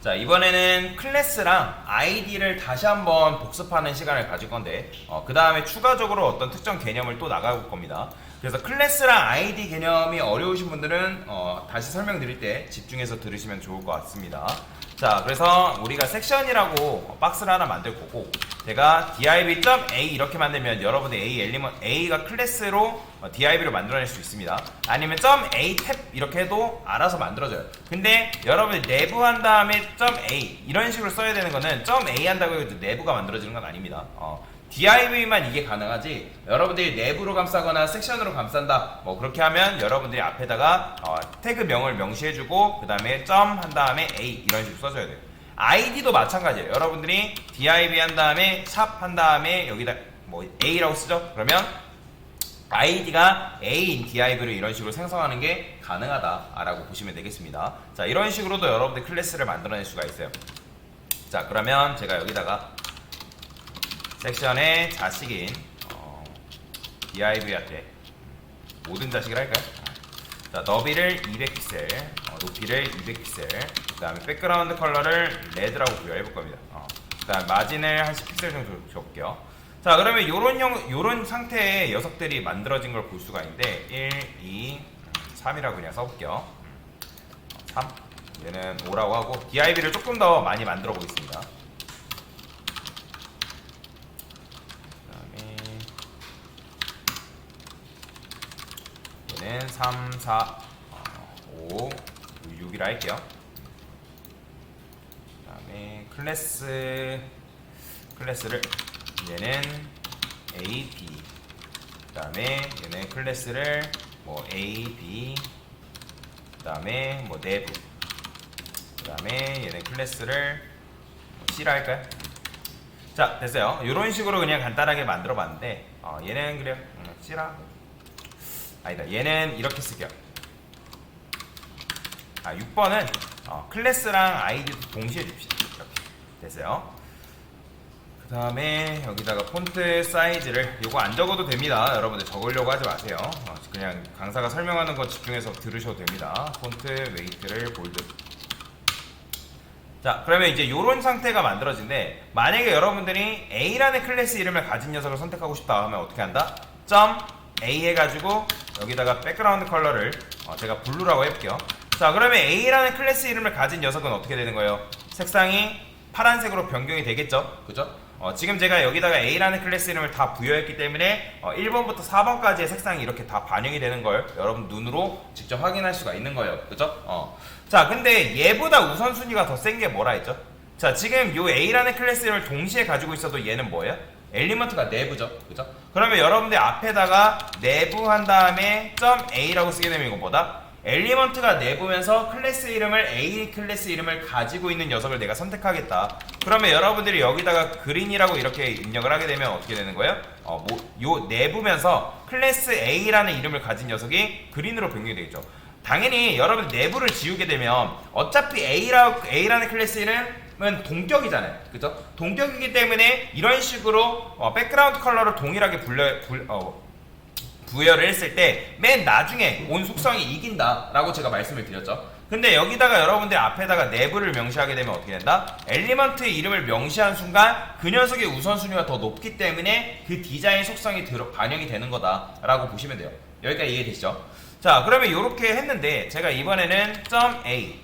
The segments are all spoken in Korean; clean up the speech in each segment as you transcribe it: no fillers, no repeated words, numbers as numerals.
자, 이번에는 클래스랑 아이디를 다시 한번 복습하는 시간을 가질 건데 그 다음에 추가적으로 어떤 특정 개념을 또 나가볼 겁니다. 그래서 클래스랑 아이디 개념이 어려우신 분들은 다시 설명드릴 때 집중해서 들으시면 좋을 것 같습니다. 자, 그래서 우리가 섹션이라고 박스를 하나 만들 거고, 제가 div.a 이렇게 만들면 여러분들 A가 클래스로 div를 만들어낼 수 있습니다. 아니면 .a 탭 이렇게 해도 알아서 만들어져요. 근데 여러분들 내부 한 다음에 .a 이런 식으로 써야 되는 거는 .a 한다고 해도 내부가 만들어지는 건 아닙니다. div만 이게 가능하지, 여러분들이 내부로 감싸거나 섹션으로 감싼다 뭐 그렇게 하면 여러분들이 앞에다가 태그명을 명시해주고 그 다음에 점 한 다음에 a 이런 식으로 써줘야 돼요. id도 마찬가지예요. 여러분들이 div 한 다음에 샵 한 다음에 여기다 뭐 a라고 쓰죠. 그러면 id가 a인 div를 이런 식으로 생성하는 게 가능하다라고 보시면 되겠습니다. 자, 이런 식으로도 여러분들 클래스를 만들어낼 수가 있어요. 자, 그러면 제가 여기다가 섹션의 자식인 div한테 모든 자식을 할까요? 자, 너비를 200픽셀, 높이를 200픽셀, 그 다음에 백그라운드 컬러를 레드라고 부여해볼 겁니다. 그 다음 마진을 한 10픽셀 정도 줘볼게요. 자, 그러면 요런 상태의 녀석들이 만들어진 걸 볼 수가 있는데 1, 2, 3이라고 그냥 써볼게요. 3, 얘는 5라고 하고 div를 조금 더 많이 만들어 보겠습니다. 얘는 3, 4, 5, 6이라 할게요. 그 다음에 클래스를 얘는 A, B, 그 다음에 얘는 클래스를 뭐 A, B, 그 다음에 뭐 내부, 그 다음에 얘는 클래스를 뭐 C라 할까요? 자, 됐어요. 이런 식으로 그냥 간단하게 만들어 봤는데 얘는 그래요. C라 아니다, 얘는 이렇게 쓸게요. 6번은 클래스랑 아이디도 동시에 줍시다. 이렇게 됐어요. 그 다음에 여기다가 폰트 사이즈를, 요거 안 적어도 됩니다. 여러분들 적으려고 하지 마세요. 그냥 강사가 설명하는 거 집중해서 들으셔도 됩니다. 폰트 웨이트를 볼드. 자, 그러면 이제 요런 상태가 만들어진데, 만약에 여러분들이 A라는 클래스 이름을 가진 녀석을 선택하고 싶다 하면 어떻게 한다? .a 해가지고 여기다가 백그라운드 컬러를 제가 블루라고 해볼게요. 자, 그러면 A라는 클래스 이름을 가진 녀석은 어떻게 되는 거예요? 색상이 파란색으로 변경이 되겠죠? 그죠? 지금 제가 여기다가 A라는 클래스 이름을 다 부여했기 때문에 1번부터 4번까지의 색상이 이렇게 다 반영이 되는 걸 여러분 눈으로 직접 확인할 수가 있는 거예요. 그죠? 자, 근데 얘보다 우선순위가 더 센 게 뭐라 했죠? 자, 지금 요 A라는 클래스 이름을 동시에 가지고 있어도 얘는 뭐예요? 엘리먼트가 내부죠. 그죠? 그러면 여러분들 앞에다가 내부 한 다음에 .a라고 쓰게 되면 이거 뭐다? 엘리먼트가 내부면서 클래스 이름을 A 클래스 이름을 가지고 있는 녀석을 내가 선택하겠다. 그러면 여러분들이 여기다가 그린이라고 이렇게 입력을 하게 되면 어떻게 되는 거예요? 요 내부면서 클래스 A라는 이름을 가진 녀석이 그린으로 변경이 되겠죠. 당연히 여러분 내부를 지우게 되면 어차피 A라는 클래스 이름은 동격이잖아요. 그죠? 동격이기 때문에 이런 식으로 백그라운드 컬러를 동일하게 부여를 했을 때 맨 나중에 온 속성이 이긴다라고 제가 말씀을 드렸죠. 근데 여기다가 여러분들 앞에다가 내부를 명시하게 되면 어떻게 된다? 엘리먼트의 이름을 명시한 순간 그 녀석의 우선순위가 더 높기 때문에 그 디자인 속성이 반영이 되는 거다라고 보시면 돼요. 여기까지 이해되시죠? 자, 그러면 이렇게 했는데 제가 이번에는 .a,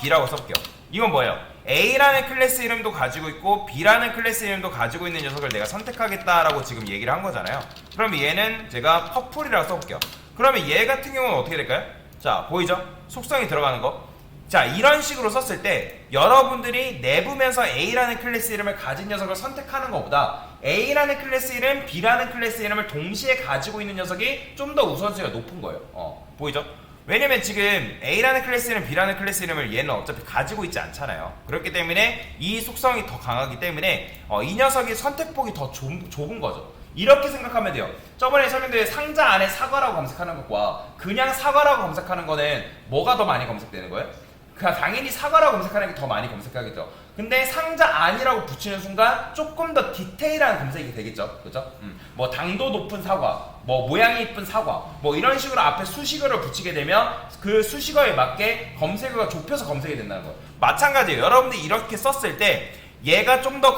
.b라고 써볼게요. 이건 뭐예요? A라는 클래스 이름도 가지고 있고 B라는 클래스 이름도 가지고 있는 녀석을 내가 선택하겠다라고 지금 얘기를 한 거잖아요. 그럼 얘는 제가 퍼플이라고 써볼게요. 그러면 얘 같은 경우는 어떻게 될까요? 자, 보이죠? 속성이 들어가는 거. 자, 이런 식으로 썼을 때 여러분들이 내부면서 A라는 클래스 이름을 가진 녀석을 선택하는 것보다 A라는 클래스 이름, B라는 클래스 이름을 동시에 가지고 있는 녀석이 좀 더 우선순위가 높은 거예요. 보이죠? 왜냐면 지금 A라는 클래스 이름, B라는 클래스 이름을 얘는 어차피 가지고 있지 않잖아요. 그렇기 때문에 이 속성이 더 강하기 때문에 이 녀석이 선택폭이 더 좁은 거죠. 이렇게 생각하면 돼요. 저번에 설명드린 상자 안에 사과라고 검색하는 것과 그냥 사과라고 검색하는 거는 뭐가 더 많이 검색되는 거예요? 그냥 당연히 사과라고 검색하는 게 더 많이 검색하겠죠. 근데 상자 안이라고 붙이는 순간 조금 더 디테일한 검색이 되겠죠. 그죠? 뭐 당도 높은 사과, 뭐 모양이 이쁜 사과, 뭐 이런 식으로 앞에 수식어를 붙이게 되면 그 수식어에 맞게 검색어가 좁혀서 검색이 된다는 거예요. 마찬가지예요. 여러분들이 이렇게 썼을 때 얘가 좀 더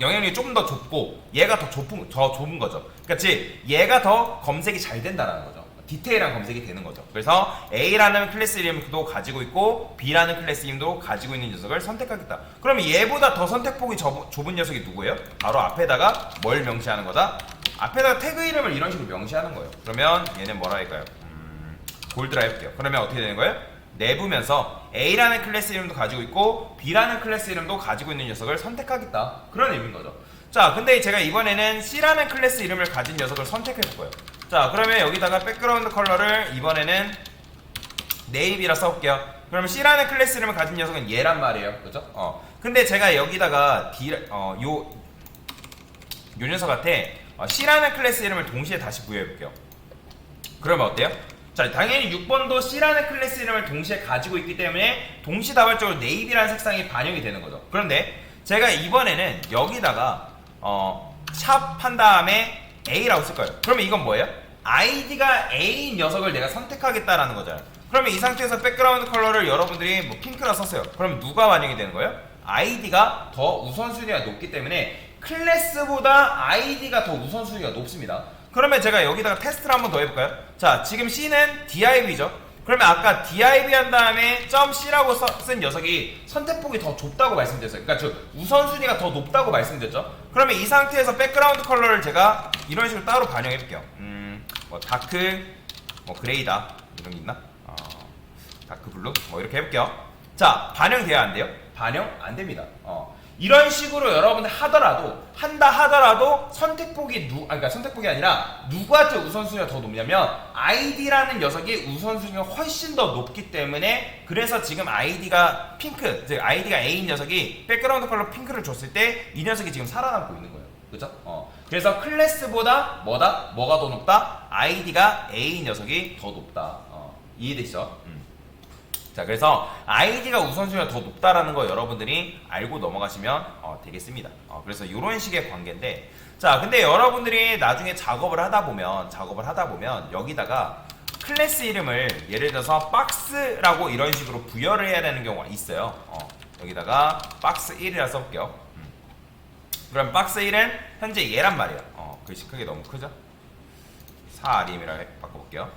영향력이 좀 더 좁고 얘가 더 좁은 거죠. 그렇지? 얘가 더 검색이 잘 된다는 거죠. 디테일한 검색이 되는 거죠. 그래서 A라는 클래스 이름도 가지고 있고 B라는 클래스 이름도 가지고 있는 녀석을 선택하겠다. 그러면 얘보다 더 선택폭이 좁은 녀석이 누구예요? 바로 앞에다가 뭘 명시하는 거다? 앞에다가 태그 이름을 이런 식으로 명시하는 거예요. 그러면 얘는 뭐라 할까요? 골드라 해볼게요. 그러면 어떻게 되는 거예요? 내부면서 A라는 클래스 이름도 가지고 있고 B라는 클래스 이름도 가지고 있는 녀석을 선택하겠다. 그런 의미인 거죠. 자, 근데 제가 이번에는 C라는 클래스 이름을 가진 녀석을 선택해볼 거예요. 자, 그러면 여기다가 백그라운드 컬러를 이번에는 네이비라 써볼게요. 그러면 C라는 클래스 이름을 가진 녀석은 얘란 말이에요. 그죠? 근데 제가 여기다가 요 녀석한테 C라는 클래스 이름을 동시에 다시 부여해볼게요. 그러면 어때요? 자, 당연히 6번도 C라는 클래스 이름을 동시에 가지고 있기 때문에 동시다발적으로 네이비라는 색상이 반영이 되는 거죠. 그런데 제가 이번에는 여기다가 샵 한 다음에 A라고 쓸 거예요. 그러면 이건 뭐예요? 아이디가 A인 녀석을 내가 선택하겠다라는 거잖아요. 그러면 이 상태에서 백그라운드 컬러를 여러분들이 뭐 핑크라 썼어요. 그럼 누가 반영이 되는 거예요? 아이디가 더 우선순위가 높기 때문에 클래스보다 아이디가 더 우선순위가 높습니다. 그러면 제가 여기다가 테스트를 한번 더 해볼까요? 자, 지금 C는 div죠. 그러면 아까 div 한 다음에 .c라고 쓴 녀석이 선택폭이 더 좁다고 말씀드렸어요. 그러니까 즉 우선순위가 더 높다고 말씀드렸죠. 그러면 이 상태에서 백그라운드 컬러를 제가 이런 식으로 따로 반영해볼게요. 뭐 다크, 뭐 그레이다 이런 게 있나? 다크 블루 뭐 이렇게 해볼게요. 자, 반영돼야 안 돼요? 반영 안 됩니다. 이런 식으로 여러분들 한다 하더라도 선택폭이 그러니까 선택폭이 아니라 누구한테 우선순위가 더 높냐면 아이디라는 녀석이 우선순위가 훨씬 더 높기 때문에 그래서 지금 아이디가 핑크, 즉 아이디가 A인 녀석이 백그라운드 컬러 핑크를 줬을 때 이 녀석이 지금 살아남고 있는 거예요. 그죠? 그래서 클래스보다 뭐가 더 높다? 아이디가 A인 녀석이 더 높다. 이해되시죠? 자, 그래서 아이디가 우선순위가 더 높다라는 거 여러분들이 알고 넘어가시면 되겠습니다. 그래서 이런 식의 관계인데, 자, 근데 여러분들이 나중에 작업을 하다 보면 여기다가 클래스 이름을 예를 들어서 박스라고 이런 식으로 부여를 해야 되는 경우가 있어요. 여기다가 박스 1이라 써볼게요. 그럼 박스 1은 현재 얘란 말이에요. 글씨 크기 너무 크죠? 4RM이라 바꿔볼게요.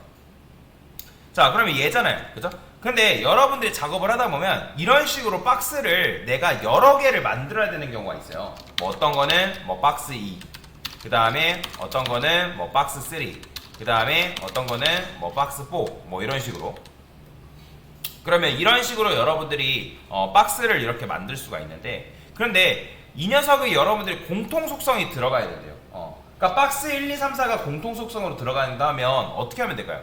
자, 그러면 얘잖아요. 그죠? 근데 여러분들이 작업을 하다 보면 이런 식으로 박스를 내가 여러 개를 만들어야 되는 경우가 있어요. 뭐 어떤 거는 뭐 박스 2, 그 다음에 어떤 거는 뭐 박스 3, 그 다음에 어떤 거는 뭐 박스 4, 뭐 이런 식으로. 그러면 이런 식으로 여러분들이 박스를 이렇게 만들 수가 있는데, 그런데 이 녀석이 여러분들이 공통 속성이 들어가야 된대요. 그러니까 박스 1, 2, 3, 4가 공통 속성으로 들어간다면 어떻게 하면 될까요?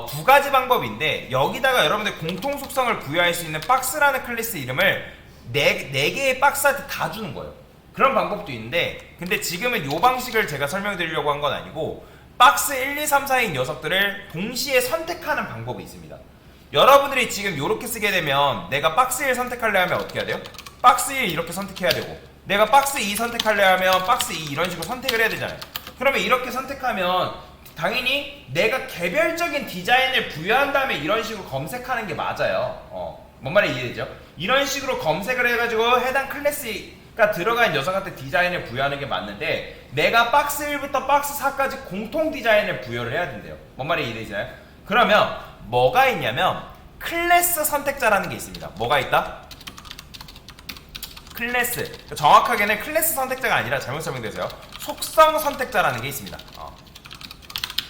두 가지 방법인데, 여기다가 여러분들 공통 속성을 부여할 수 있는 박스라는 클래스 이름을 네 개의 박스한테 다 주는 거예요. 그런 방법도 있는데, 근데 지금은 이 방식을 제가 설명드리려고 한 건 아니고 박스 1, 2, 3, 4인 녀석들을 동시에 선택하는 방법이 있습니다. 여러분들이 지금 이렇게 쓰게 되면 내가 박스 1 선택하려 하면 어떻게 해야 돼요? 박스 1 이렇게 선택해야 되고, 내가 박스 2 선택하려 하면 박스 2 이런 식으로 선택을 해야 되잖아요. 그러면 이렇게 선택하면 당연히 내가 개별적인 디자인을 부여한 다음에 이런 식으로 검색하는 게 맞아요. 뭔 말인지 이해되죠? 이런 식으로 검색을 해가지고 해당 클래스가 들어간 녀석한테 디자인을 부여하는 게 맞는데, 내가 박스 1부터 박스 4까지 공통 디자인을 부여를 해야 된대요. 뭔 말인지 이해되시나요? 그러면 뭐가 있냐면 클래스 선택자라는 게 있습니다. 뭐가 있다? 클래스. 정확하게는 클래스 선택자가 아니라 잘못 설명돼서요. 속성 선택자라는 게 있습니다.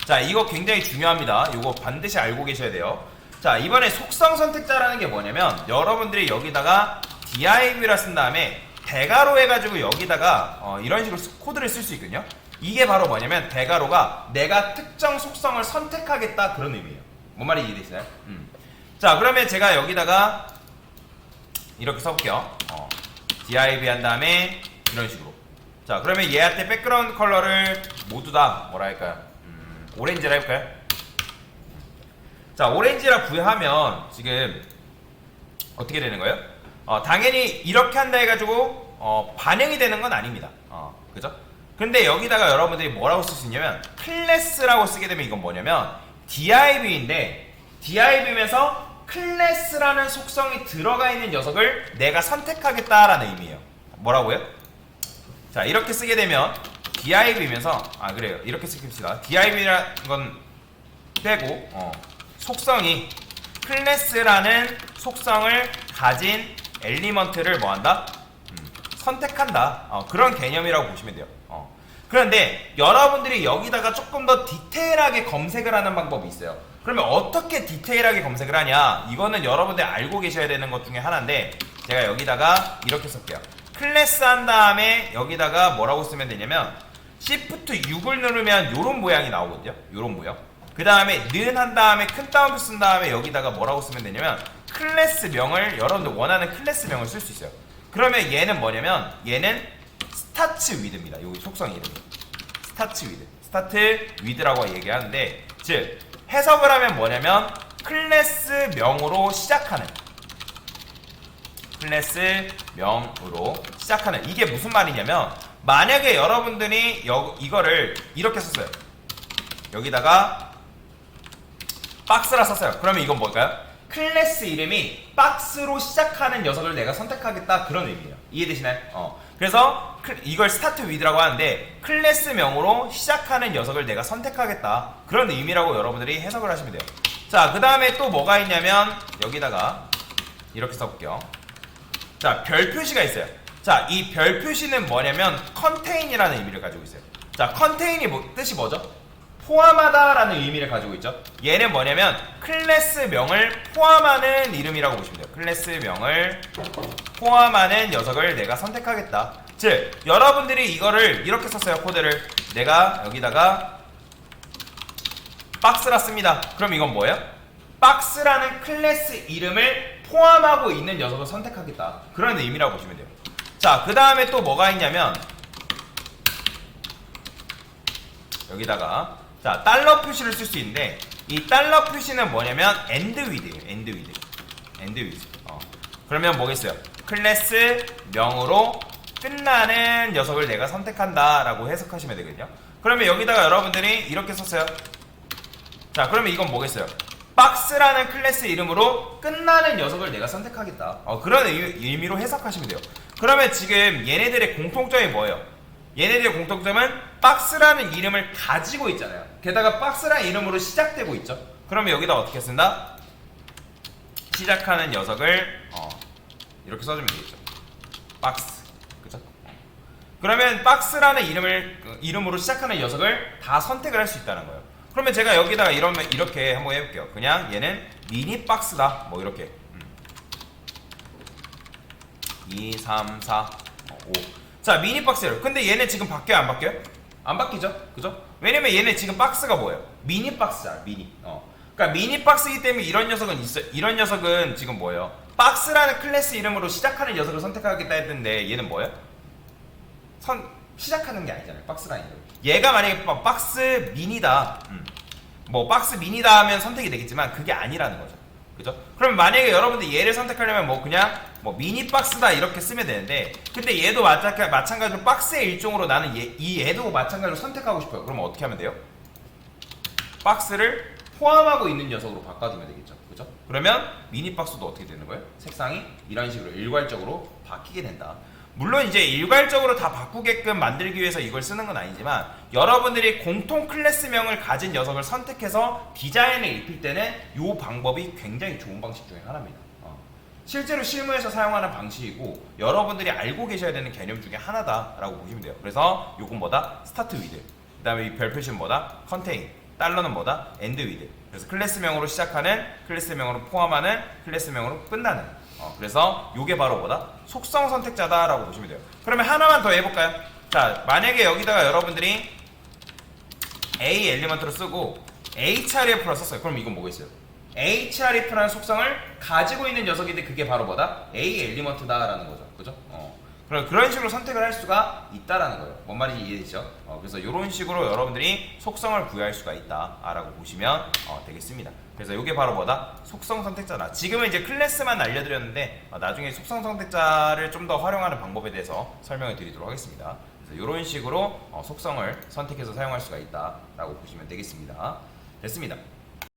자, 이거 굉장히 중요합니다. 이거 반드시 알고 계셔야 돼요. 자, 이번에 속성 선택자라는 게 뭐냐면 여러분들이 여기다가 div라 쓴 다음에 대괄호 해가지고 여기다가 이런 식으로 코드를 쓸 수 있거든요. 이게 바로 뭐냐면 대괄호가 내가 특정 속성을 선택하겠다 그런 의미예요. 뭔 말인지 이해되시나요? 자, 그러면 제가 여기다가 이렇게 써볼게요. div 한 다음에 이런 식으로. 자, 그러면 얘한테 백그라운드 컬러를 모두 다 뭐라 할까요? 오렌지라 해볼까요? 자, 오렌지라 부여하면 지금 어떻게 되는 거예요? 당연히 이렇게 한다 해가지고 반영이 되는 건 아닙니다. 그죠? 근데 여기다가 여러분들이 뭐라고 쓸 수 있냐면 클래스라고 쓰게 되면 이건 뭐냐면 div인데 div면서 클래스라는 속성이 들어가 있는 녀석을 내가 선택하겠다라는 의미예요. 뭐라고요? 자, 이렇게 쓰게 되면 div이면서 그래요. 이렇게 쓰깁시다. div라는 건 빼고 속성이 클래스라는 속성을 가진 엘리먼트를 뭐한다? 선택한다. 그런 개념이라고 보시면 돼요. 그런데 여러분들이 여기다가 조금 더 디테일하게 검색을 하는 방법이 있어요. 그러면 어떻게 디테일하게 검색을 하냐? 이거는 여러분들 알고 계셔야 되는 것 중에 하나인데 제가 여기다가 이렇게 쓸게요. 클래스 한 다음에 여기다가 뭐라고 쓰면 되냐면 Shift 6을 누르면 요런 모양이 나오거든요. 요런 모양. 그 다음에 는 한 다음에 큰 따옴표 쓴 다음에 여기다가 뭐라고 쓰면 되냐면 클래스명을 여러분들 원하는 클래스명을 쓸 수 있어요. 그러면 얘는 뭐냐면 얘는 스타트 위드입니다. 여기 속성 이름이 스타트 위드, 스타트 위드라고 얘기하는데 즉 해석을 하면 뭐냐면 클래스명으로 시작하는 이게 무슨 말이냐면 만약에 여러분들이 이거를 이렇게 썼어요. 여기다가 박스라 썼어요. 그러면 이건 뭘까요? 클래스 이름이 박스로 시작하는 녀석을 내가 선택하겠다 그런 의미예요. 이해되시나요? 그래서 이걸 스타트 위드라고 하는데 클래스명으로 시작하는 녀석을 내가 선택하겠다 그런 의미라고 여러분들이 해석을 하시면 돼요. 자, 그 다음에 또 뭐가 있냐면 여기다가 이렇게 써볼게요. 자, 별 표시가 있어요. 자, 이 별 표시는 뭐냐면 컨테인이라는 의미를 가지고 있어요. 자, 컨테인이 뜻이 뭐죠? 포함하다 라는 의미를 가지고 있죠. 얘는 뭐냐면 클래스명을 포함하는 이름이라고 보시면 돼요. 클래스명을 포함하는 녀석을 내가 선택하겠다. 즉 여러분들이 이거를 이렇게 썼어요. 코드를 내가 여기다가 박스라 씁니다. 그럼 이건 뭐예요? 박스라는 클래스 이름을 포함하고 있는 녀석을 선택하겠다 그런 의미라고 보시면 돼요. 자, 그 다음에 또 뭐가 있냐면 여기다가 자, 달러 표시를 쓸 수 있는데 이 달러 표시는 뭐냐면 end with예요. end with. 그러면 뭐겠어요? 클래스명으로 끝나는 녀석을 내가 선택한다 라고 해석하시면 되거든요. 그러면 여기다가 여러분들이 이렇게 썼어요. 자, 그러면 이건 뭐겠어요? 박스라는 클래스 이름으로 끝나는 녀석을 내가 선택하겠다. 그런 의미로 해석하시면 돼요. 그러면 지금 얘네들의 공통점이 뭐예요? 얘네들의 공통점은 박스라는 이름을 가지고 있잖아요. 게다가 박스라는 이름으로 시작되고 있죠. 그러면 여기다 어떻게 쓴다? 시작하는 녀석을 이렇게 써주면 되겠죠. 박스. 그죠? 그러면 박스라는 이름으로 시작하는 녀석을 다 선택을 할 수 있다는 거예요. 그러면 제가 여기다가 이렇게 한번 해볼게요. 그냥 얘는 미니 박스다. 뭐 이렇게 2, 3, 4, 5. 자, 미니 박스예요. 근데 얘네 지금 바뀌어요? 안 바뀌어요? 안 바뀌죠? 그죠? 왜냐면 얘네 지금 박스가 뭐예요? 미니 박스잖아. 미니. 그러니까 미니 박스이기 때문에 이런 녀석은 있어. 이런 녀석은 지금 뭐예요? 박스라는 클래스 이름으로 시작하는 녀석을 선택하겠다 했는데 얘는 뭐예요? 시작하는 게 아니잖아요. 박스라는 이름. 얘가 만약에 박스 미니다. 뭐 박스 미니다 하면 선택이 되겠지만 그게 아니라는 거죠. 그죠? 그럼 만약에 여러분들 얘를 선택하려면 뭐 그냥 뭐 미니 박스다 이렇게 쓰면 되는데 근데 얘도 마찬가지로 박스의 일종으로 나는 얘도 마찬가지로 선택하고 싶어요. 그럼 어떻게 하면 돼요? 박스를 포함하고 있는 녀석으로 바꿔주면 되겠죠. 그죠? 그러면 미니 박스도 어떻게 되는 거예요? 색상이 이런 식으로 일괄적으로 바뀌게 된다. 물론 이제 일괄적으로 다 바꾸게끔 만들기 위해서 이걸 쓰는 건 아니지만 여러분들이 공통 클래스명을 가진 녀석을 선택해서 디자인을 입힐 때는 이 방법이 굉장히 좋은 방식 중에 하나입니다. 실제로 실무에서 사용하는 방식이고 여러분들이 알고 계셔야 되는 개념 중에 하나다라고 보시면 돼요. 그래서 요건 뭐다? 스타트 위드. 그 다음에 이 별 표시는 뭐다? 컨테인. 달러는 뭐다? 엔드 위드. 그래서 클래스명으로 시작하는, 클래스명으로 포함하는, 클래스명으로 끝나는. 그래서 요게 바로 뭐다? 속성 선택자다라고 보시면 돼요. 그러면 하나만 더 해볼까요? 자, 만약에 여기다가 여러분들이 A 엘리먼트로 쓰고 href를 썼어요. 그럼 이건 뭐겠어요? href라는 속성을 가지고 있는 녀석인데 그게 바로 뭐다? A 엘리먼트다라는 거죠. 그죠? 그런 식으로 선택을 할 수가 있다라는 거예요. 뭔 말인지 이해되시죠? 그래서 이런 식으로 여러분들이 속성을 부여할 수가 있다라고 보시면 되겠습니다. 그래서 이게 바로 뭐다? 속성 선택자다. 지금은 이제 클래스만 알려드렸는데 나중에 속성 선택자를 좀 더 활용하는 방법에 대해서 설명을 드리도록 하겠습니다. 그래서 이런 식으로 속성을 선택해서 사용할 수가 있다라고 보시면 되겠습니다. 됐습니다.